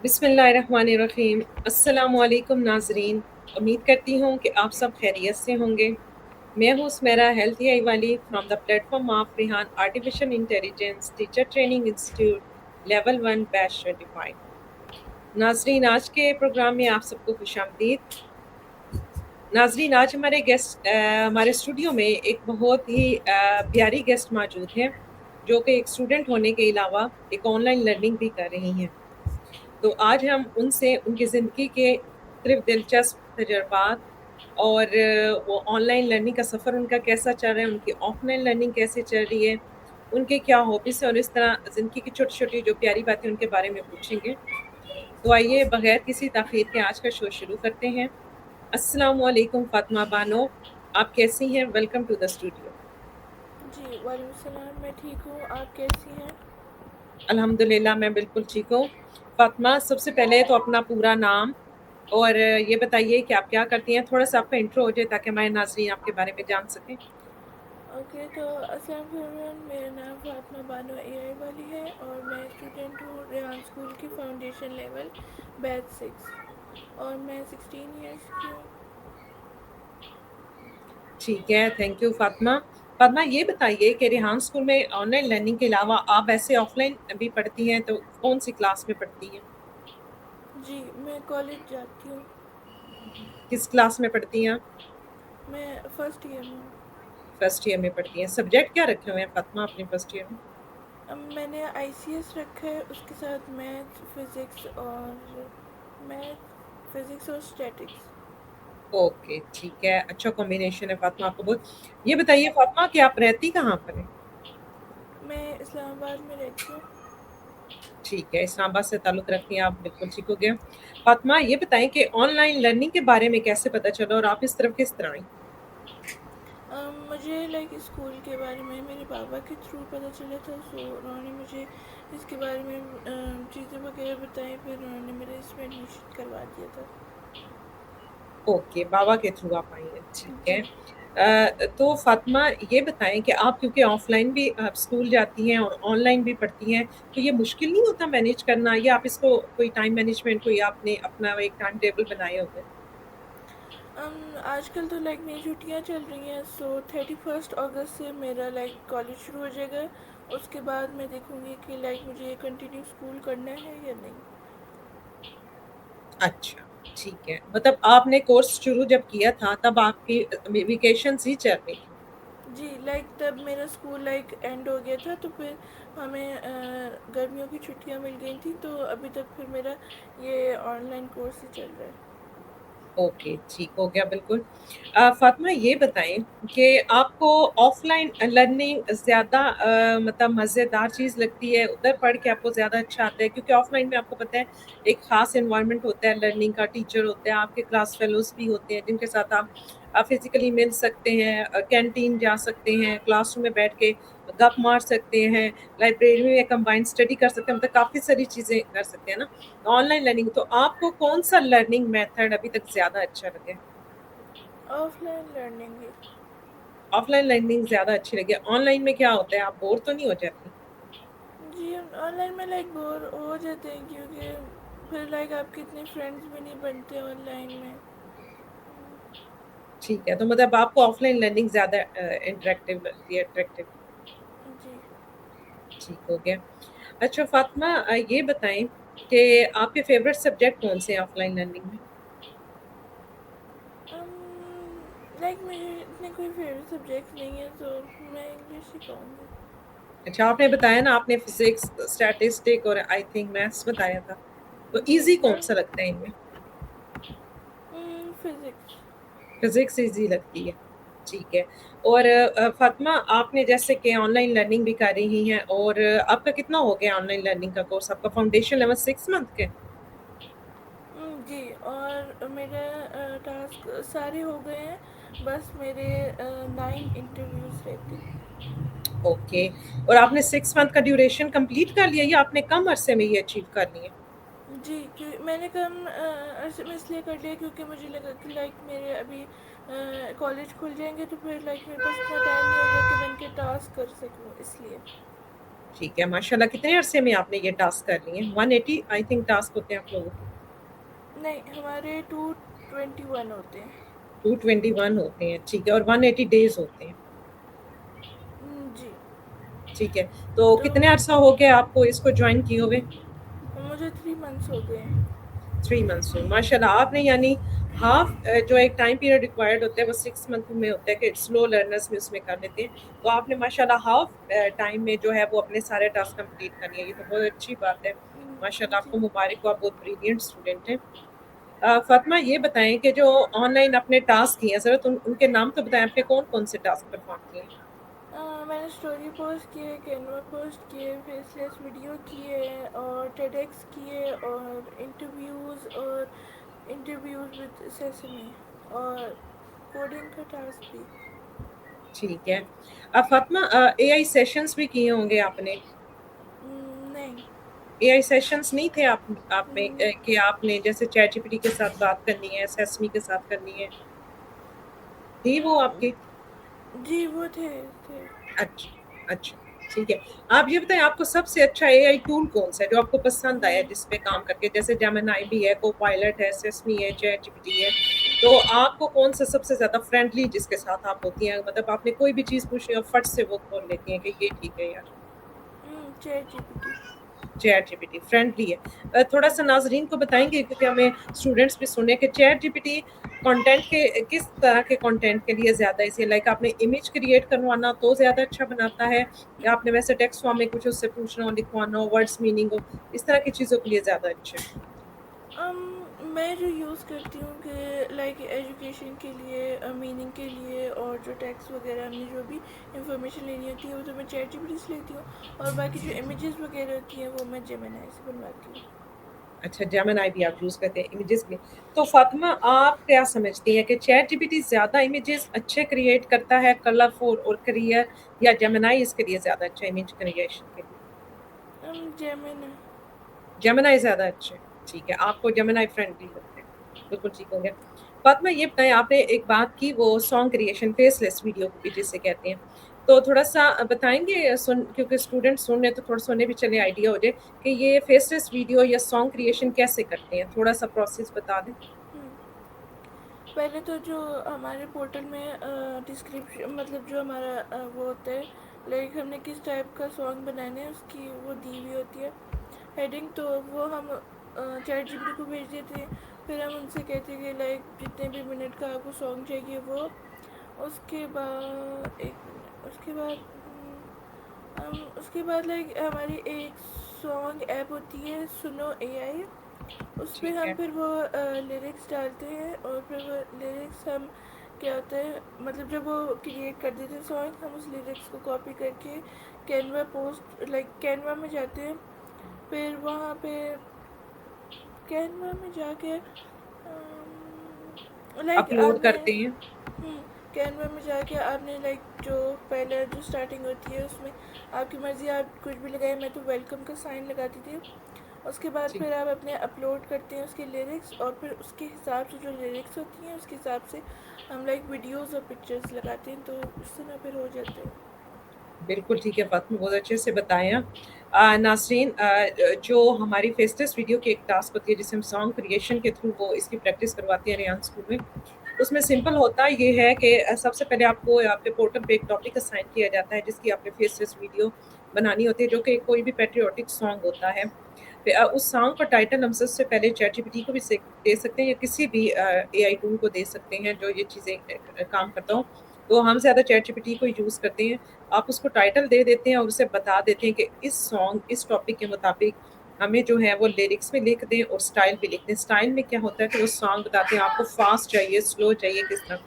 بسم اللہ الرحمن الرحیم۔ السلام علیکم ناظرین، امید کرتی ہوں کہ آپ سب خیریت سے ہوں گے۔ میں ہوں سمیرا ہیلتھ اے آئی والی from the plate form of Rehan artificial intelligence teacher training institute level 1 بیچ 25۔ ناظرین، آج کے پروگرام میں آپ سب کو خوش آمدید۔ ناظرین، آج ہمارے اسٹوڈیو میں ایک بہت ہی پیاری گیسٹ موجود ہیں، جو کہ ایک اسٹوڈنٹ ہونے کے علاوہ ایک آن لائن لرننگ بھی کر رہی ہیں۔ تو آج ہم ان سے ان کی زندگی کے مختلف دلچسپ تجربات اور وہ آن لائن لرننگ کا سفر ان کا کیسا چل رہا ہے، ان کی آف لائن لرننگ کیسے چل رہی ہے، ان کے کیا ہابیز ہیں، اور اس طرح زندگی کی چھوٹی چھوٹی جو پیاری باتیں ان کے بارے میں پوچھیں گے۔ تو آئیے بغیر کسی تاخیر کے آج کا شو شروع کرتے ہیں۔ السلام علیکم فاطمہ بانو، آپ کیسی ہیں؟ Welcome to the studio. جی وعلیکم السلام، میں ٹھیک ہوں، آپ کیسی ہیں؟ الحمد للہ میں بالکل ٹھیک ہوں۔ فاطمہ، سب سے پہلے تو اپنا پورا نام اور یہ بتائیے کہ آپ کیا کرتی ہیں، تھوڑا سا آپ کا انٹرو ہو جائے تاکہ ہمارے ناظرین آپ کے بارے میں جان سکیں۔ اوکے، تو السلام علیکم، میرا نام فاطمہ بانو اے آئی والی ہے اور میں اسٹوڈنٹ ہوں ریحان اسکول کی فاؤنڈیشن لیول بیچ 6، اور میں 16 ایئرس کی ہوں۔ ٹھیک ہے، تھینک یو فاطمہ۔ فاطمہ، یہ بتائیے کہ ریحان اسکول میں آن لائن لرننگ کے علاوہ آپ ایسے آف لائن بھی پڑھتی ہیں، تو کون سی کلاس میں پڑھتی ہیں؟ جی میں کالج جاتی ہوں، کس کلاس میں پڑھتی ہیں آپ؟ میں فرسٹ ایئر میں ہوں۔ فرسٹ ایئر میں پڑھتی ہیں۔ سبجیکٹ کیا رکھے ہوئے ہیں فاطمہ اپنے فرسٹ ایئر میں؟ میں نے آئی سی ایس رکھا ہے، اس کے ساتھ میتھ فزکس اور اسٹیٹکس۔ اوکے، ٹھیک ہے، اچھا کمبینیشن ہے فاطمہ آپ کو بہت۔ یہ بتائیے فاطمہ کہ آپ رہتی کہاں پر ہیں؟ میں اسلام آباد میں رہتی ہوں۔ ٹھیک ہے، اسلام آباد سے تعلق رکھتی ہیں آپ، بالکل ٹھیک ہو گیا۔ فاطمہ، یہ بتائیں کہ آن لائن لرننگ کے بارے میں کیسے پتہ چلا اور آپ اس طرف کس طرح آئیں؟ مجھے اسکول کے بارے میں میرے بابا کے تھرو پتہ چلا تھا، سو انہوں نے مجھے اس کے بارے میں چیزیں وغیرہ بتائیں، پھر انہوں نے میرے اس میں ایڈمیشن کروا دیا تھا۔ اوکے، بابا کے تھرو آپ آئی ہیں، ٹھیک ہے۔ جی تو فاطمہ یہ بتائیں کہ آپ کیونکہ آف لائن بھی آپ اسکول جاتی ہیں اور آن لائن بھی پڑھتی ہیں، تو یہ مشکل نہیں ہوتا مینیج کرنا، یا آپ اس کو کوئی ٹائم مینجمنٹ کوئی آپ نے اپنا ایک ٹائم ٹیبل بنائے ہوتے ہیں؟ آج کل تو میری چھٹیاں چل رہی ہیں، سو 31 اگست سے میرا کالج شروع ہو جائے گا، اس کے بعد میں دیکھوں گی کہ مجھے کنٹینیو اسکول کرنا ہے یا نہیں۔ اچھا، ٹھیک ہے، مطلب آپ نے کورس شروع جب کیا تھا تب آپ کی ویکیشنز ہی چل رہی تھی؟ جی تب میرا اسکول اینڈ ہو گیا تھا، تو پھر ہمیں گرمیوں کی چھٹیاں مل گئی تھیں، تو ابھی تک پھر میرا یہ آن لائن کورس ہی چل رہا ہے۔ اوکے، ٹھیک ہو گیا، بالکل۔ فاطمہ یہ بتائیں کہ آپ کو آف لائن لرننگ زیادہ مطلب مزیدار چیز لگتی ہے، ادھر پڑھ کے آپ کو زیادہ اچھا آتا ہے؟ کیونکہ آف لائن میں آپ کو پتہ ہے ایک خاص انوائرمنٹ ہوتا ہے لرننگ کا، ٹیچر ہوتے ہیں، آپ کے کلاس فیلوز بھی ہوتے ہیں جن کے ساتھ آپ فزیکلی مل سکتے ہیں، کینٹین جا سکتے ہیں، کلاس روم میں بیٹھ کے گپ مار سکتے ہیں، لائبریری میں کمبائنڈ اسٹڈی کر سکتے ہیں، مطلب کافی ساری چیزیں کر سکتے ہیں نا آن لائن لرننگ۔ تو آپ کو کون سا لرننگ میتھڈ ابھی تک زیادہ اچھا لگے؟ Of line learning he. Of line learning زیادہ اچھی لگی؟ آن لائن میں کیا ہوتا ہے، آپ بور تو نہیں ہو جاتی؟ جی آن لائن میں بور ہو جاتے ہیں، کیونکہ پھر آپ کے اتنے فرینڈس بھی نہیں بنتے آن لائن میں۔ ٹھیک ہے، تو مطلب آپ کو آف لائن لرننگ زیادہ انٹریکٹیو لگتی ہے، اٹریکٹیو؟ جی ٹھیک ہو گیا۔ اچھا فاطمہ، یہ بتائیں کہ آپ کے فیوریٹ سبجیکٹ کون سے ہیں آف لائن لرننگ میں؟ مجھے اتنے کوئی فیوریٹ سبجیکٹس نہیں ہے، تو میں انگلش ہی کہوں گی۔ اچھا، آپ نے بتایا نا، آپ نے فزکس، اسٹیٹسٹک اور آئی تھنک میتھس بتایا تھا، تو جی ایزی کون سا لگتا ہے ان میں؟ فزکس۔ فزکس ایزی لگتی ہے، ٹھیک ہے۔ اور فاطمہ، آپ نے جیسے کہ آن لائن لرننگ بھی کر رہی ہیں، اور آپ کا کتنا ہو گیا آن لائن لرننگ کا کورس؟ آپ کا فاؤنڈیشن لیول 6 منتھ کے؟ جی، اور میرے ٹاسک سارے ہو گئے ہیں، بس میرے 9 انٹرویوز رہتے ہیں۔ اوکے، اور آپ نے 6 منتھ کا ڈیوریشن کمپلیٹ کر لیا یا آپ نے کم عرصے میں یہ اچیو کر لیا؟ جی میں نے کم عرصے میں اس لیے کر لیا کیونکہ مجھے لگا کہ میرے ابھی کالج کھل جائیں گے، تو پھر میرے پاس اتنا ٹائم نہیں ہوگا کہ میں ان کے ٹاسک کر سکوں، اس لیے۔ ठीक है, माशाल्लाह। कितने अरसे में आपने ये टास्क कर लिए हैं? 180 आई थिंक टास्क होते हैं आप लोगों के। नहीं, हमारे 221 होते हैं। 221 होते हैं, ठीक है, और 180 डेज होते हैं। जी। ठीक है, तो तो कितने अरसा हो गया आपको इसको ज्वाइन किए हुए? मुझे 3 मंथ्स हो गए हैं। 3 मंथ्स में माशाल्लाह। आपने यानी हाफ जो एक टाइम पीरियड रिक्वायर्ड होता है वो 6 मंथ में होता है कि स्लो लर्नर्स में उसमें कर लेते हैं, तो आपने माशाल्लाह हाफ टाइम में जो है वो अपने सारे टास्क कंप्लीट कर लिए। ये तो बहुत अच्छी बात है, माशाल्लाह, जी। आपको मुबारक हो, आप बहुत ब्रिलियंट स्टूडेंट हैं। फातिमा, ये बताएं कि जो ऑनलाइन अपने टास्क किए हैं, ज़रा उनके नाम तो बताएं, आपने कौन कौन से टास्क परफॉर्म किए हैं? मैंने स्टोरी पोस्ट किए, कैनवा पोस्ट किए, फेसलेस वीडियो किए और टेडेक्स किए और इंटरव्यूज़ विद सेसमी और कोडिंग का टास्क भी। ठीक है। फातिमा, एआई सेशंस भी किए होंगे आपने? नहीं। एआई सेशंस नहीं थे आप में हम्म, कि आपने जैसे चैट जीपीटी के साथ बात करनी है, सेसमी के साथ करनी है, थी वो आपकी? जी, वो थे। अच्छा, अच्छा, ठीक है। आप ये बताएं, आपको सबसे अच्छा एआई टूल कौन सा है जो आपको पसंद आया जिस पे काम करके? जैसे जेमिनी भी है, कोपायलट है, सेसमी है, चैट जीपीटी है, तो आपको कौन सा सबसे ज्यादा फ्रेंडली जिसके साथ आप होती हैं, मतलब आपने कोई भी चीज पूछनी हो फट से वो खोल लेती हैं कि ये ठीक है यार? Chat GPT. Chat GPT friendly है। थोड़ा सा नाजरीन को बताएंगे, क्योंकि हमें स्टूडेंट्स भी सुने कि चैट जीपीटी कंटेंट के किस तरह के कंटेंट के लिए ज़्यादा इसे, लाइक आपने इमेज क्रिएट करवाना तो ज़्यादा अच्छा बनाता है, या आपने वैसे टेक्स्ट फॉर्म में कुछ उससे पूछना हो, लिखवाना हो, वर्ड्स मीनिंग हो, इस तरह की चीज़ों के लिए ज़्यादा अच्छा है? मैं जो यूज़ करती हूँ कि लाइक एजुकेशन के लिए, मीनिंग के लिए और जो टेक्स्ट वगैरह हमने जो भी इंफॉर्मेशन लेनी होती है वो तो मैं चैट जीपीटी से लेती हूँ, और बाकी जो इमेजेस वगैरह होती हैं वो मैं जेमिनी से बनवाती हूँ। अच्छा, जेमिनी भी आप यूज़ करते हैं इमेजेस में। तो फातिमा, आप क्या समझती हैं कि चैट जीपीटी ज़्यादा इमेजेस अच्छे क्रिएट करता है, कलरफुल और क्लियर, या जेमिनी इसके लिए ज़्यादा अच्छा इमेज क्रिएशन के लिए? जेमिनी। जेमिनी ज़्यादा अच्छे हैं, ठीक है, आपको जेमिनी फ्रेंडली लगते हैं, बिल्कुल ठीक हो गया। फातिमा, ये बताएं, आपने एक बात की वो सॉन्ग क्रिएशन, फेसलेस वीडियो को भी जिसे कहते हैं, तो थोड़ा सा बताएंगे, सुन, क्योंकि स्टूडेंट सुन रहे तो थोड़ा सुनने भी चले, आइडिया हो जाए कि ये फेसलेस वीडियो या सॉन्ग क्रिएशन कैसे करते हैं, थोड़ा सा प्रोसेस बता दें। पहले तो जो हमारे पोर्टल में डिस्क्रिप्शन, मतलब जो हमारा वो होता है, लाइक हमने किस टाइप का सॉन्ग बनाना है उसकी वो दी हुई होती है हेडिंग, तो वो हम चैट जीपीटी को भेज देते हैं। फिर हम उनसे कहते हैं कि लाइक जितने भी मिनट का आपको सॉन्ग चाहिए वो। उसके बाद एक मिनट, उसके बाद लाइक हमारी एक सॉन्ग ऐप होती है सुनो एआई, उस पे ठीक हम है। फिर वो लिरिक्स डालते हैं और फिर वो लिरिक्स हम क्या होता है, मतलब जब वो क्रिएट कर देते हैं सॉन्ग, हम उस लिरिक्स को कॉपी करके कैनवा में जाते हैं। फिर वहाँ पे कैनवा में जाके लाइक अपलोड आपने करते हैं। कैनवा में जाके आपने लाइक जो पहले जो स्टार्टिंग होती है उसमें आपकी मर्ज़ी, आप कुछ भी लगाए, मैं तो वेलकम का साइन लगाती थी। उसके बाद ठीक। फिर आप अपने अपलोड करते हैं उसके लिरिक्स, और फिर उसके हिसाब से जो लिरिक्स होती हैं उसके हिसाब से हम लाइक वीडियोस और पिक्चर्स लगाते हैं, तो उससे ना फिर हो जाते हैं। बिल्कुल ठीक है फातिमा, बहुत अच्छे से बताया। नासरीन, जो हमारी फेसलेस वीडियो की एक टास्क होती है जिसे हम सॉन्ग क्रिएशन के थ्रू वो इसकी प्रैक्टिस करवाते हैं रियान स्कूल में, उसमें सिंपल होता ये है कि सबसे पहले आपको आपके पोर्टल पे एक टॉपिक असाइन किया जाता है जिसकी आपने फेसलेस वीडियो बनानी होती है, जो कि कोई भी पेट्रियोटिक सॉन्ग होता है। फिर उस सॉन्ग का टाइटल हम सबसे पहले चैट जीपीटी को भी दे सकते हैं, या किसी भी एआई टूल को दे सकते हैं जो ये चीज़ें काम करता हो, तो हम ज़्यादा चैट जीपीटी को यूज़ करते हैं। आप उसको टाइटल दे देते हैं और उसे बता देते हैं कि इस सॉन्ग, इस टॉपिक के मुताबिक हमें जो है वो लिरिक्स भी लिख दें और स्टाइल भी लिख दें। स्टाइल में क्या होता है कि वो सॉन्ग बताते हैं आपको फास्ट चाहिए, स्लो चाहिए, किस तरह,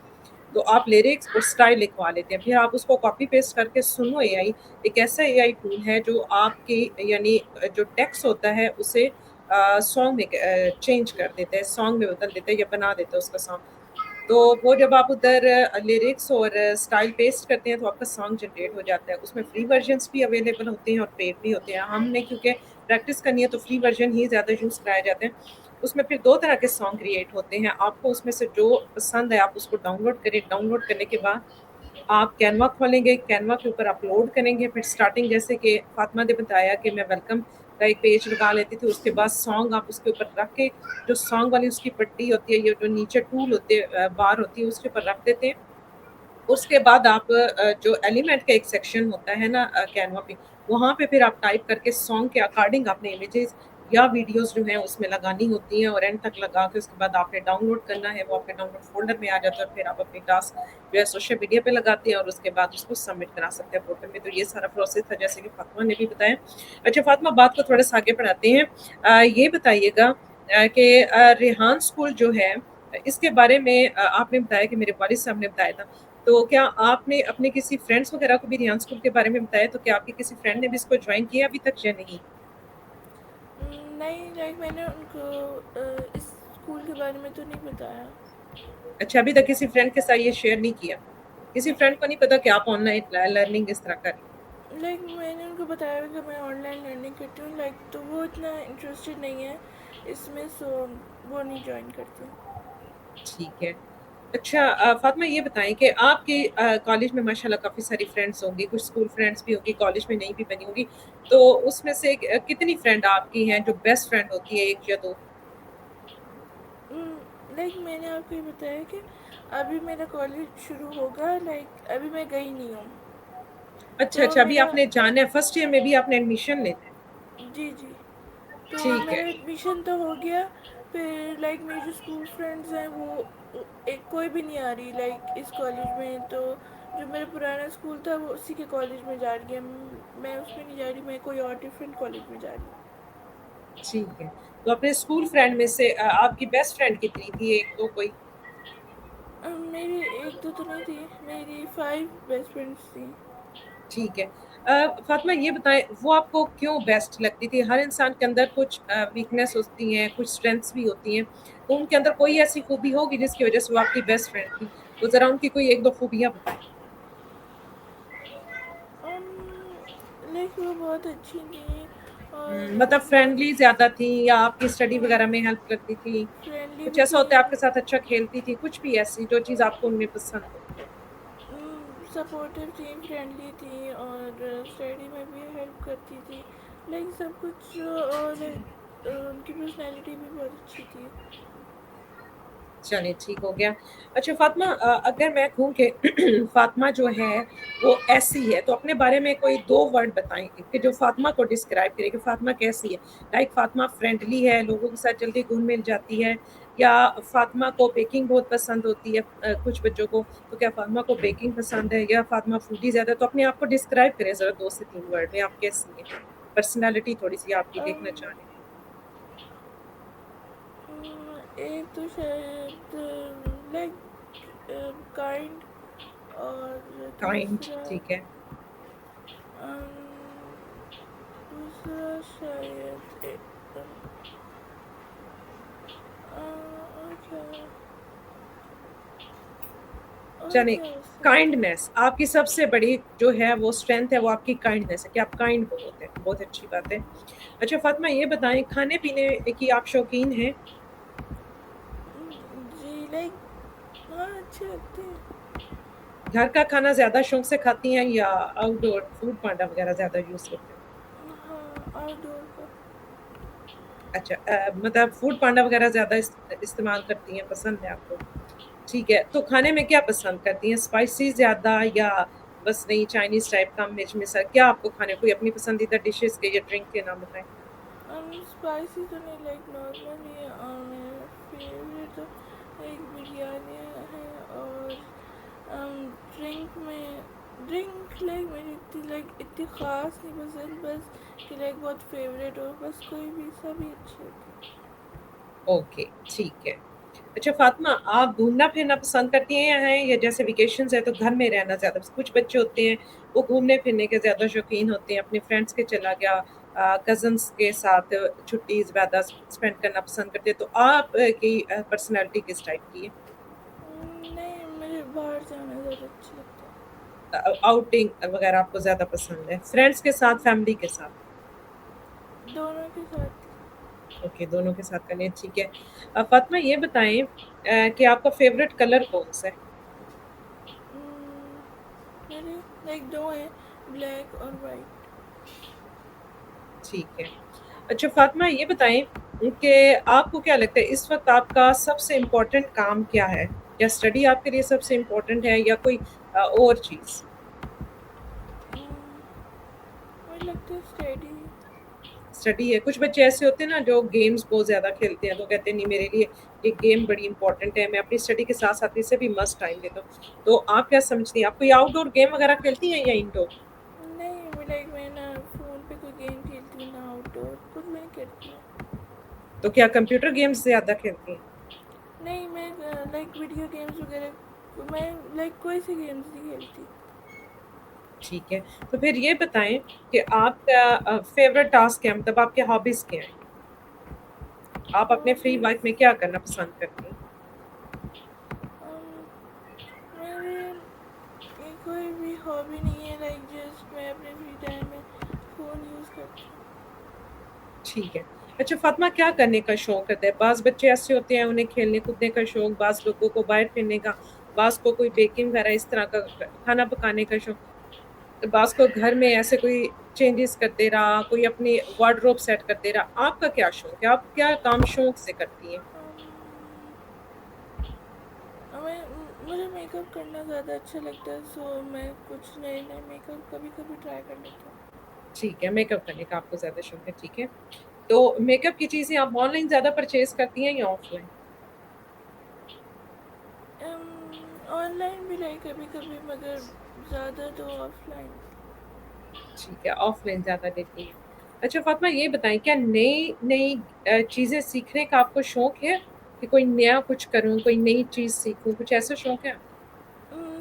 तो आप लिरिक्स और स्टाइल लिखवा लेते हैं। फिर आप उसको कॉपी पेस्ट करके सुनो एआई, एक ऐसा एआई टूल है जो आपकी यानी जो टेक्स्ट होता है उसे सॉन्ग में चेंज कर देता है, सॉन्ग में बदल देता है या बना देता है उसका सॉन्ग। तो वो जब आप उधर लिरिक्स और स्टाइल पेस्ट करते हैं तो आपका सॉन्ग जनरेट हो जाता है। उसमें फ्री वर्जन्स भी अवेलेबल होते हैं और पेड भी होते हैं। हमने क्योंकि प्रैक्टिस करनी है तो फ्री वर्जन ही ज़्यादा यूज़ कराए जाते हैं। उसमें फिर 2 तरह के सॉन्ग क्रिएट होते हैं। आपको उसमें से जो पसंद है आप उसको डाउनलोड करें। डाउनलोड करने के बाद آپ کینوا کھولیں گے، کینوا کے اوپر اپلوڈ کریں گے، پھر اسٹارٹنگ جیسے کہ فاطمہ نے بتایا کہ میں ویلکم کا ایک پیج لگا لیتی تھی، اس کے بعد سانگ آپ اس کے اوپر رکھ کے جو سانگ والی اس کی پٹی ہوتی ہے یا جو نیچے ٹول ہوتے بار ہوتی ہے اس کے اوپر رکھ دیتے ہیں. اس کے بعد آپ جو ایلیمنٹ کا ایک سیکشن ہوتا ہے نا کینوا پہ، وہاں پہ پھر آپ ٹائپ کر کے سانگ کے اکارڈنگ اپنے امیجز یا ویڈیوز جو ہیں اس میں لگانی ہوتی ہیں، اور اینڈ تک لگا کے اس کے بعد آپ نے ڈاؤن لوڈ کرنا ہے، وہ آپ کے ڈاؤن لوڈ فولڈر میں آ جاتا ہے، اور پھر آپ اپنی ٹاسک جو ہے سوشل میڈیا پہ لگاتے ہیں اور اس کے بعد اس کو سبمٹ کرا سکتے ہیں پورٹل میں. تو یہ سارا پروسیس تھا جیسے کہ فاطمہ نے بھی بتایا. اچھا فاطمہ، بات کو تھوڑا سا آگے بڑھاتے ہیں. یہ بتائیے گا کہ ریحان اسکول جو ہے اس کے بارے میں آپ نے بتایا کہ میرے والد صاحب نے بتایا تھا، تو کیا آپ نے اپنے کسی فرینڈس وغیرہ کو بھی ریحان اسکول کے بارے میں بتایا؟ تو کیا آپ کے کسی فرینڈ نے بھی اس کو جوائن کیا ابھی تک یا نہیں؟ نہیں، لائک میں نے ان کو اس اسکول کے بارے میں تو نہیں بتایا. اچھا، ابھی تک کسی فرینڈ کے ساتھ یہ شیئر نہیں کیا؟ کسی فرینڈ کو نہیں پتا کہ آپ آن لائن لرننگ اس طرح کر رہی ہیں؟ لائک میں نے ان کو بتایا کہ میں آن لائن لرننگ کرتی ہوں، لائک تو وہ اتنا انٹرسٹیڈ نہیں ہے اس میں، سو وہ نہیں جوائن کرتے. ٹھیک ہے. اچھا فاطمہ یہ بتائیں کہ آپ کے کالج میں ماشاء اللہ کافی ساری فرینڈس ہوں گی، کچھ اسکول فرینڈس بھی ہوں گی، کالج میں نہیں بھی بنی ہوگی، تو اس میں سے کتنی فرینڈ آپ کی ہیں جو بیسٹ فرینڈ ہوتی ہے، ایک یا دو؟ لائک میں نے آپ کو یہ بتایا کہ ابھی میرا کالج شروع ہوگا، لائک ابھی میں گئی نہیں ہوں. اچھا تو اچھا، ابھی میرا آپ نے جانا ہے، فرسٹ ایئر میں بھی آپ نے ایڈمیشن لینا ہے؟ جی جی، تو ٹھیک ہے. میرا ایڈمیشن تو ہو گیا. پھر لائک میری جو اسکول فرینڈز ہیں وہ ایک کوئی بھی نہیں آ رہی لائک اس کالج میں. تو جو میرا پرانا اسکول تھا وہ اسی کے کالج میں جا رہی ہے، میں اس میں نہیں جا رہی، میں کوئی اور ڈفرینٹ کالج میں جا رہی ہوں. ٹھیک ہے. تو اپنے اسکول فرینڈ میں سے آپ کی بیسٹ فرینڈ کتنی تھی، ایک دو کوئی؟ میری ایک دو تو نہیں تھی، میری 5 بیسٹ فرینڈس تھیں. ٹھیک ہے. فاطمہ یہ بتائیں وہ آپ کو کیوں بیسٹ لگتی تھی؟ ہر انسان کے اندر کچھ ویکنیس ہوتی ہیں، کچھ اسٹرینگس بھی ہوتی ہیں، تو ان کے اندر کوئی ایسی خوبی ہوگی جس کی وجہ سے وہ آپ کی بیسٹ فرینڈ تھی، تو ذرا ان کی کوئی ایک دو خوبیاں بتائیں. لائک وہ بہت اچھی تھیں اور مطلب بہت فرینڈلی زیادہ تھی یا آپ کی اسٹڈی وغیرہ میں ہیلپ کرتی تھی؟ فرینڈلی کچھ بھی ایسا تھی. ہوتا ہے آپ کے ساتھ اچھا کھیلتی تھی، کچھ بھی ایسی جو چیز آپ کو ان میں پسند ہو؟ سپورٹیو تھیں، فرینڈلی تھیں اور اسٹڈی میں بھی ہیلپ کرتی تھی، لائک سب کچھ. اور ان کی پرسنالٹی بھی بہت اچھی تھی. چلے ٹھیک ہو گیا. اچھا فاطمہ، اگر میں کہوں کہ فاطمہ جو ہے وہ ایسی ہے، تو اپنے بارے میں کوئی دو ورڈ بتائیں کہ جو فاطمہ کو ڈسکرائب کرے کہ فاطمہ کیسی ہے. لائک فاطمہ فرینڈلی ہے، لوگوں کے ساتھ جلدی گھل مل جاتی ہے، یا فاطمہ کو بیکنگ بہت پسند ہوتی ہے کچھ بچوں کو، تو کیا فاطمہ کو بیکنگ پسند ہے، یا فاطمہ فوڈی زیادہ؟ تو اپنے آپ کو ڈسکرائب کریں ذرا دو سے تین ورڈ میں، آپ کیسی ہیں، پرسنالٹی تھوڑی سی آپ کی دیکھنا چاہ رہے ہیں. ایک تو شاید لائک کائنڈ، اور کائنڈ، دوسرا ٹھیک ہے. دوسرا شاید اور کیا، اور چلیں، کیا ہو سکتا ہے. کائنڈنیس آپ کی سب سے بڑی جو ہے وہ اسٹرینتھ ہے، وہ آپ کی کائنڈنیس ہے کہ آپ کائنڈ بہت ہیں، بہت اچھی بات ہے. اچھا فاطمہ یہ بتائیں کھانے پینے کی آپ شوقین ہیں؟ جی، لائک ہاں اچھے لگتے ہیں. گھر کا کھانا زیادہ شوق سے کھاتی ہیں یا آؤٹ ڈور فوڈ پانڈا وغیرہ زیادہ یوز کرتے ہیں؟ ہاں، آؤٹ ڈور کا. اچھا مطلب فوڈ پانڈا وغیرہ زیادہ استعمال کرتی ہیں، پسند ہے آپ کو؟ ٹھیک ہے. تو کھانے میں کیا پسند کرتی ہیں، اسپائسی زیادہ یا بس نہیں چائنیز ٹائپ کا مرچ مسا؟ کیا آپ کو کھانے، کوئی اپنی پسندیدہ ڈشز کے یا ڈرنک کے نام بتائیں؟ اسپائسی تو نہیں، لائک نارملی میرا فیوریٹ تو ایک بریانی ہے. اور ڈرنک لائک میری اتنی خاص نہیں پسند، بس کہ لائک بہت فیوریٹ ہو، بس کوئی بھی سبھی اچھی ہوتی. اوکے ٹھیک ہے. اچھا فاطمہ، آپ گھومنا پھرنا پسند کرتی ہیں یا جیسے ویکیشنز ہے تو گھر میں رہنا زیادہ؟ کچھ بچے ہوتے ہیں وہ گھومنے پھرنے کے زیادہ شوقین ہوتے ہیں، اپنے فرینڈس کے چلا گیا، کزنس کے ساتھ چھٹی زیادہ اسپینڈ کرنا پسند کرتے ہیں، تو آپ کی پرسنالٹی کس ٹائپ کی ہے؟ نہیں، مجھے باہر جانا زیادہ اچھا لگتا ہے. آؤٹنگ وغیرہ آپ کو زیادہ پسند ہے، فرینڈس کے ساتھ، فیملی کے ساتھ؟ دونوں کے ساتھ. اوکے، دونوں کے ساتھ کرنی ہے، ٹھیک ہے. فاطمہ یہ بتائیں کہ آپ کا فیوریٹ کلر کون سا ہے؟ लाइक दो हैं, ब्लैक और वाइट. ठीक है। अच्छा फ़ातिमा ये बताएँ कि आपको क्या लगता है इस वक़्त आपका सबसे इम्पोर्टेंट काम क्या है? क्या स्टडी आपके लिए सबसे इम्पोर्टेंट है या कोई और चीज़? मुझे लगता है स्टडी. स्टडी है। कुछ बच्चे ऐसे होते हैं ना जो गेम्स बहुत ज़्यादा खेलते हैं, तो कहते हैं नहीं मेरे लिए ये गेम बड़ी इम्पोर्टेंट है, मैं अपनी स्टडी के साथ-साथ इसे भी मस्ट टाइम देता हूँ। तो आप क्या समझती हैं? आप कोई आउटडोर गेम वग़ैरह खेलती हैं या इंडोर? नहीं, लाइक मैं ना फ़ोन पे कोई गेम खेलती हूँ, ना आउटडोर कुछ भी नहीं करती हूँ. तो क्या कंप्यूटर गेम्स ज़्यादा खेलती हैं? नहीं, मैं लाइक वीडियो गेम्स वगैरह, मैं लाइक कोई सी गेम्स नहीं खेलती. ठीक है। तो फिर ये बताएँ कि आपका फ़ेवरेट टास्क क्या है? मतलब आपके हॉबीज़ क्या हैं? आप अपने फ्री हॉबीज़. वक़्त में क्या करना पसंद करती हैं? मेरे ये कोई भी हॉबी नहीं है, लाइक जस्ट मैं अपने फ्री टाइम में फ़ोन यूज़ करती हूँ. ठीक है। अच्छा फ़ातिमा क्या करने का शौक होता है? बाज़ बच्चे ऐसे होते हैं उन्हें खेलने-कूदने का शौक, बाज़ लोगों को बाहर फिरने का, बाज़ को कोई बेकिंग वग़ैरह इस तरह का खाना पकाने का शौक, बाज़ को घर में ऐसे कोई चेंजेस करते रहा, कोई अपनी वार्डरोब सेट करते रहा। आपका क्या शौक है? आप क्या काम शौक से करती हैं? मुझे मेकअप करना ज़्यादा अच्छा लगता है, सो मैं कुछ नए नए मेकअप कभी कभी ट्राई कर लेती हूँ. ठीक है, मेकअप करने का आपको ज़्यादा शौक है, ठीक है। तो मेकअप की चीज़ें आप ऑनलाइन ज़्यादा परचेज़ करती हैं या ऑफ़लाइन? ऑनलाइन भी लाइक कभी कभी, मगर ज़्यादा तो ऑफलाइन. ठीक है, ऑफ़लाइन ज़्यादा लेती हैं। अच्छा फ़ातिमा ये बताएँ क्या नई-नई चीज़ें सीखने का आपको शौक है? कि कोई नया कुछ करूँ, कोई नई चीज़ सीखूँ, कुछ ऐसा शौक है?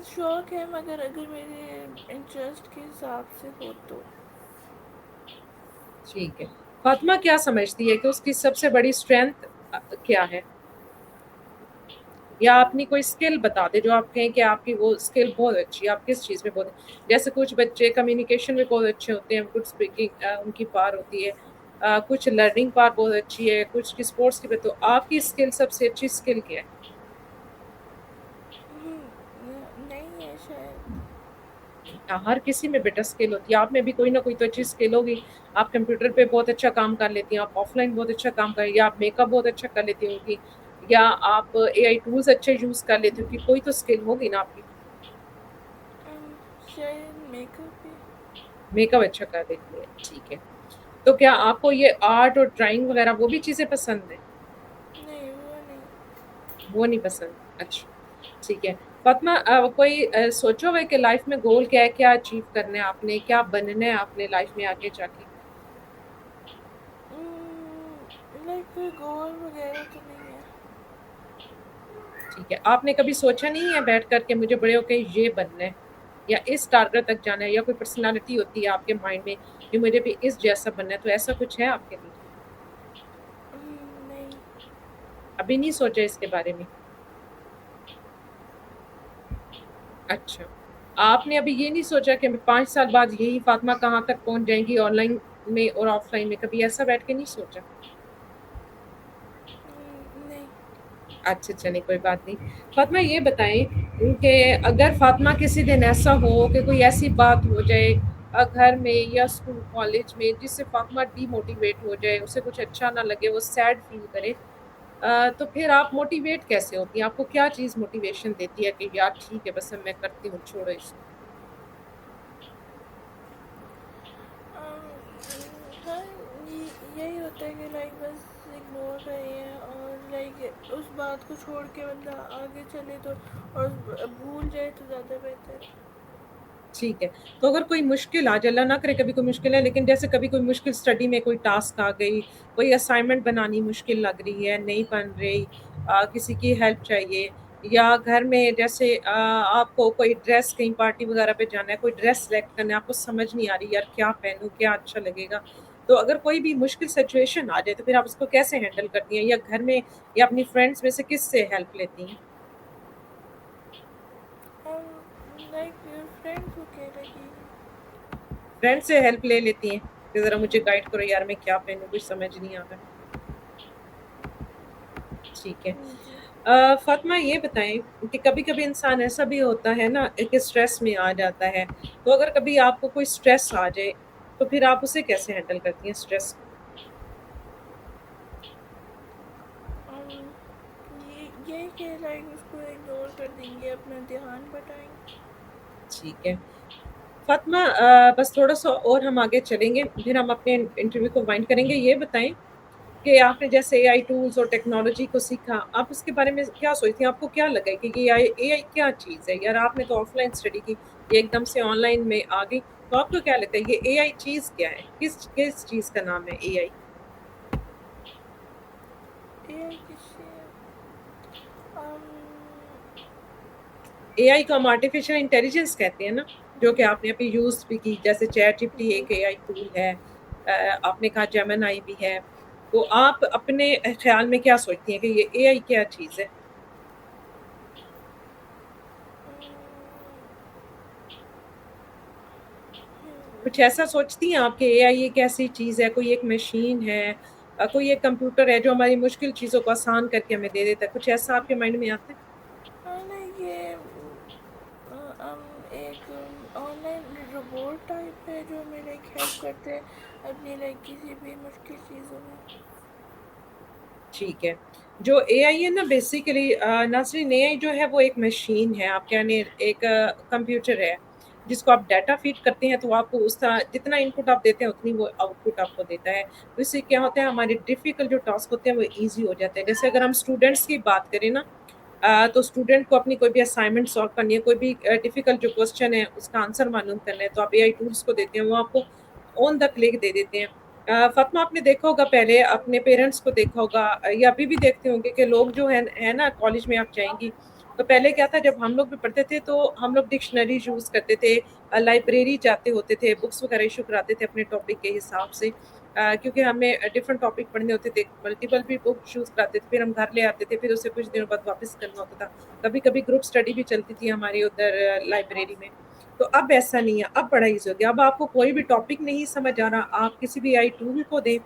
शौक है, मगर अगर मेरे इंटरेस्ट के हिसाब से हो तो. ठीक है। फ़ातिमा क्या समझती है कि उसकी सबसे बड़ी स्ट्रेंथ क्या है? या अपनी कोई स्किल बता दें जो आप कहें कि आपकी वो स्किल बहुत अच्छी है, आप किस चीज़ में बहुत जैसे कुछ बच्चे कम्युनिकेशन में बहुत अच्छे होते हैं, गुड स्पीकिंग उनकी पार होती है। कुछ लर्निंग पार बहुत अच्छी है, कुछ की स्पोर्ट्स की तो आपकी स्किल सबसे अच्छी स्किल क्या है? नहीं है शायद. हर किसी में बेटा स्किल होती है, आप में भी कोई ना कोई तो अच्छी स्किल होगी। आप कंप्यूटर पे बहुत अच्छा काम कर लेती हैं, आप ऑफ़लाइन बहुत अच्छा काम कर या आप मेकअप बहुत अच्छा कर लेती होंगी या आप एआई टूल्स अच्छे यूज़ कर लेती होंगी, कोई तो स्किल होगी ना आपकी। शायद मेकअप भी. मेकअप अच्छा कर लेती हैं, ठीक है। तो क्या आपको ये आर्ट और ड्राइंग वग़ैरह वो भी चीज़ें पसंद हैं? नहीं, वो नहीं. वो नहीं पसंद? अच्छा, ठीक है। फ़ातिमा कोई सोचा हुआ है कि लाइफ़ में गोल क्या है? क्या अचीव करना है आपने? क्या बनना है आपने लाइफ़ में आगे जाके? लाइक कोई गोल वगैरह तो नहीं है. ठीक है। आपने कभी सोचा नहीं है बैठ कर के मुझे बड़े होके ये बनना है या इस टारगेट तक जाना है या कोई पर्सनैलिटी होती है आपके माइंड में कि मुझे भी इस जैसा बनना है, तो ऐसा कुछ है आपके लिए? नहीं. अभी नहीं सोचा इसके बारे में? अच्छा। आपने अभी ये नहीं सोचा कि 5 साल बाद यही फ़ातिमा कहाँ तक पहुँच जाएँगी ऑनलाइन में और ऑफ़लाइन में, कभी ऐसा बैठ के नहीं सोचा? नहीं. अच्छा, चलिए कोई बात नहीं। फ़ातिमा ये बताएँ कि अगर फ़ातिमा किसी दिन ऐसा हो कि कोई ऐसी बात हो जाए घर में या स्कूल कॉलेज में जिससे फ़ातिमा डीमोटिवेट हो जाए, उसे कुछ अच्छा ना लगे, वो सैड फ़ील करे तो फिर आप मोटिवेट कैसे होती हैं? आपको क्या चीज़ मोटिवेशन देती है कि यार ठीक है बस अब मैं करती हूँ, छोड़ो इसको? हाँ, यही होता है कि लाइक बस इग्नोर करिए, और लाइक उस बात को छोड़ के बंदा आगे चले तो, और भूल जाए तो ज़्यादा बेहतर है. ठीक है। तो अगर कोई मुश्किल आ जाए, अल्लाह ना करे कभी कोई मुश्किल है, लेकिन जैसे कभी कोई मुश्किल स्टडी में कोई टास्क आ गई, कोई असाइनमेंट बनानी मुश्किल लग रही है, नहीं बन रही किसी की हेल्प चाहिए या घर में जैसे आपको कोई ड्रेस कहीं पार्टी वगैरह पे जाना है, कोई ड्रेस सेलेक्ट करना है, आपको समझ नहीं आ रही यार क्या पहनूँ, क्या अच्छा लगेगा? तो अगर कोई भी मुश्किल सिचुएशन आ जाए, तो फिर आप उसको कैसे हैंडल करती हैं या घर में या अपनी फ्रेंड्स में से किससे हेल्प लेती हैं? लाइक फ्रेंड्स को कह लगेगी. फ्रेंड से हेल्प ले लेती हैं कि ज़रा मुझे गाइड करो यार मैं क्या पहनूँ कुछ समझ नहीं आ रहा है। ठीक है। जी. फातिमा ये बताएं कि कभी कभी इंसान ऐसा भी होता है ना कि स्ट्रेस में आ जाता है, तो अगर कभी आपको कोई स्ट्रेस आ जाए तो फिर आप उसे कैसे हैंडल करती हैं स्ट्रेस को? यही कि लाइक उसको इग्नोर कर देंगे, अपना ध्यान बटाएंगे। ठीक है फातिमा, बस थोड़ा सा और हम आगे चलेंगे, फिर हम अपने इंटरव्यू को वाइंड करेंगे। ये बताएं कि आपने जैसे एआई टूल्स और टेक्नोलॉजी को सीखा, आप उसके बारे में क्या सोचती हैं? आपको क्या लगा कि ये एआई क्या चीज़ है? यार आपने तो ऑफलाइन स्टडी की, ये एकदम से ऑनलाइन में आ गई, तो आपको क्या लगता है ये एआई चीज़ क्या है? किस किस चीज़ का नाम है एआई? एआई किससे um, एआई को हम आर्टिफिशियल इंटेलिजेंस कहते हैं ना, जो कि आपने अभी यूज भी की, जैसे चैट जीपीटी जी। एक एआई टूल है, आपने कहा जेमिनी भी है। तो आप अपने ख्याल में क्या सोचती हैं कि ये एआई क्या चीज़ है? कुछ ऐसा सोचती हैं आप कि एआई एक ऐसी चीज़ है, कोई एक मशीन है, कोई एक कंप्यूटर है जो हमारी मुश्किल चीज़ों को आसान करके हमें दे देता है? कुछ ऐसा आपके माइंड में आता है? लाइक ये एक ऑनलाइन रोबोट टाइप है जो हमें लाइक हेल्प करते हैं अपनी लाइक किसी भी मुश्किल चीज़ों में। ठीक है। जो एआई है ना बेसिकली नाज़रीन, एआई जो है वो एक मशीन है, आप यानी एक कंप्यूटर है जिसको आप डाटा फीड करते हैं, तो आपको उस तरह जितना इनपुट आप देते हैं उतनी वो आउटपुट आपको देता है। तो इससे क्या होता है, हमारे डिफ़िकल्ट जो टास्क होते हैं वो ईज़ी हो जाते हैं। जैसे अगर हम स्टूडेंट्स की बात करें ना, तो स्टूडेंट को अपनी कोई भी असाइनमेंट सॉल्व करनी है, कोई भी डिफ़िकल्ट जो क्वेश्चन है उसका आंसर मालूम करना है, तो आप एआई टूल्स को देते हैं, वो आपको ऑन द क्लिक दे देते हैं। फातिमा, आपने देखा होगा, पहले अपने पेरेंट्स को देखा होगा, या अभी भी देखते होंगे कि लोग जो है ना, कॉलेज में आप जाएंगी तो पहले क्या था, जब हम लोग भी पढ़ते थे तो हम लोग डिक्शनरी यूज करते थे, लाइब्रेरी जाते होते थे, बुक्स वगैरह इशू कराते थे अपने टॉपिक के हिसाब से, क्योंकि हमें डिफरेंट टॉपिक पढ़ने होते थे, मल्टीपल भी बुक चूज कराते थे, फिर हम घर ले आते थे, फिर उसे कुछ दिनों बाद वापस करना होता था। कभी कभी ग्रुप स्टडी भी चलती थी हमारी उधर लाइब्रेरी में। तो अब ऐसा नहीं है, अब बड़ा ईजी हो गया। अब आपको कोई भी टॉपिक नहीं समझ आ रहा, आप किसी भी आई टूल को दें,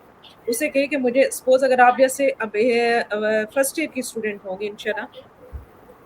उसे कहे कि मुझे, सपोज अगर आप जैसे अब फर्स्ट ईयर की स्टूडेंट होंगे इंशाल्लाह,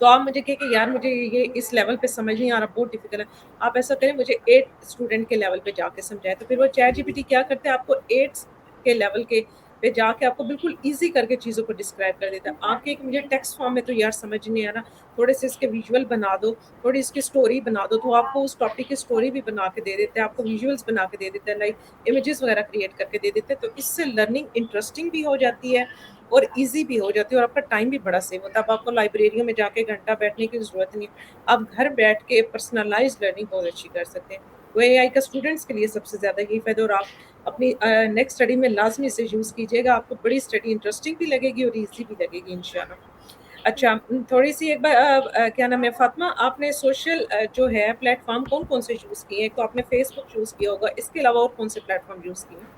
तो आप मुझे कहें कि यार मुझे ये इस लेवल पे समझ नहीं आ रहा, बहुत डिफिकल्ट है, आप ऐसा करें मुझे 8 स्टूडेंट के लेवल पे जाके समझाए, तो फिर वो चैट जीपीटी क्या करते हैं, आपको 8 के लेवल के पे जाके आपको बिल्कुल ईजी करके चीज़ों को डिस्क्राइब कर देता है। आपके एक मुझे टेक्स्ट फॉर्म में तो यार समझ नहीं आ रहा, थोड़े से इसके विजुअल बना दो, थोड़ी इसकी स्टोरी बना दो, तो आपको उस टॉपिक की स्टोरी भी बना के दे देते हैं, आपको विजुअल्स बना के दे देते हैं, लाइक इमेजेस वगैरह क्रिएट करके दे देते हैं। तो इससे लर्निंग इंटरेस्टिंग भी हो जाती है और ईज़ी भी हो जाती है, और आपका टाइम भी बड़ा सेव होता है। अब आपको लाइब्रेरियों में जाके घंटा बैठने की ज़रूरत नहीं है, आप घर बैठ के पर्सनलाइज़्ड लर्निंग बहुत अच्छी कर सकते हैं। तो एआई का स्टूडेंट्स के लिए सबसे ज़्यादा यही फ़ायदा, और आप अपनी नेक्स्ट स्टडी में लाज़मी इसे यूज़ कीजिएगा, आपको बड़ी स्टडी इंटरेस्टिंग भी लगेगी और ईज़ी भी लगेगी इंशाल्लाह। अच्छा, थोड़ी-सी एक बार क्या नाम है फ़ातिमा, आपने सोशल जो है प्लेटफ़ॉर्म कौन-कौन से चूज़ किए हैं? एक तो आपने फ़ेसबुक चूज़ किया होगा, इसके अलावा और कौन से प्लेटफ़ॉर्म यूज़ किए हैं?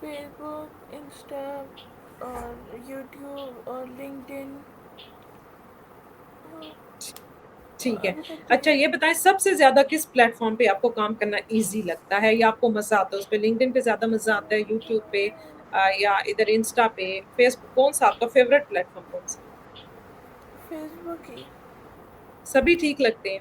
फेसबुक, इंस्टा और यूट्यूब और लिंक्डइन। ठीक है। अभी तक तो अच्छा ये। ये बताएँ, सबसे ज़्यादा किस प्लेटफ़ॉर्म पे आपको काम करना ईज़ी लगता है या आपको मज़ा आता है उसपे? लिंक्डइन पे ज़्यादा मज़ा आता है, यूट्यूब पे या इधर इंस्टा पे, फ़ेसबुक, कौन-सा आपका फ़ेवरेट प्लेटफ़ॉर्म कौन-सा? फेसबुक ही। सभी ठीक लगते हैं?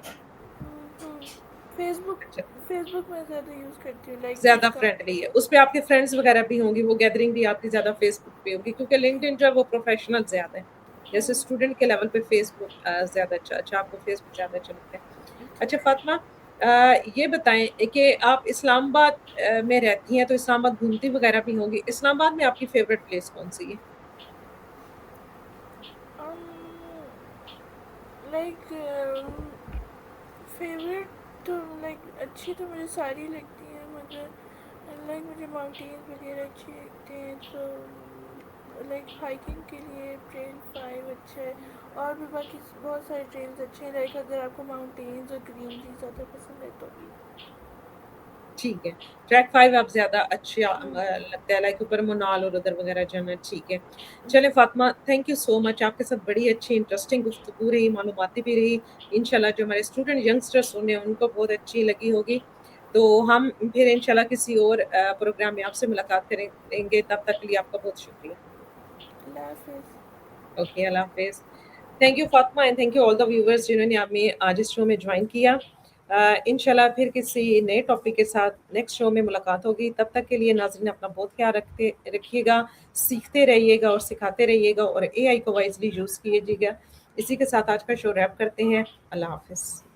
फेसबुक। अच्छा, फेसबुक मैं ज़्यादा यूज़ करती हूँ लाइक ज़्यादा उसका। फ्रेंडली है। उसपे आपके फ्रेंड्स वगैरह भी होंगी, वो गैदरिंग भी आपकी ज़्यादा फ़ेसबुक पे होगी, क्योंकि लिंक्डइन जो है वो प्रोफ़ेशनल ज़्यादा है। जैसे स्टूडेंट के लेवल पे फ़ेसबुक ज़्यादा अच्छा, अच्छा आपको फ़ेसबुक ज़्यादा अच्छा लगता है। अच्छा फ़ातिमा, ये बताएँ कि आप इस्लामाबाद में रहती हैं, तो इस्लामाबाद घूमती वगैरह भी होंगी। इस्लामाबाद में आपकी फ़ेवरेट प्लेस कौन-सी है? लाइक फेवरेट तो लाइक अच्छी तो मुझे सारी लगती हैं, मगर लाइक मुझे माउंटेन्स वगैरह अच्छी लगते हैं, तो लाइक हाइकिंग के लिए ट्रेन 5 अच्छा है। और भी बाकी बहुत सारे ट्रेन्स अच्छे हैं, लाइक अगर आपको माउंटेन्स और ग्रीनरी ज़्यादा पसंद है तो। ठीक है। ट्रैक 5 आप ज़्यादा अच्छा लगता है, लाइक ऊपर मुनाल और उधर वगैरह जाना, ठीक है। चलें Fatima, thank you so much, आपके साथ बड़ी अच्छी इंटरेस्टिंग गुफ्तगू रही, मालूमाती भी रही। इंशाल्लाह जो हमारे स्टूडेंट यंगस्टर्स होंगे उनको बहुत अच्छी लगी होगी। तो हम फिर इंशाल्लाह किसी और प्रोग्राम में आपसे मुलाकात करेंगे, तब तक के लिए आपका बहुत शुक्रिया। अल्लाह हाफिज़। ओके, अल्लाह हाफ़िज़। Thank you Fatima and thank you all the viewers جنہوں نے آپ میں آج اس شو میں جوائن کیا. انشاءاللہ پھر کسی نئے ٹاپک کے ساتھ نیکسٹ شو میں ملاقات ہوگی. تب تک کے لیے ناظرین اپنا بہت خیال رکھیے گا, سیکھتے رہیے گا اور سکھاتے رہیے گا, اور اے آئی کو وائزلی یوز کیجیے گا. اسی کے ساتھ آج کا شو ریپ کرتے ہیں. اللہ حافظ.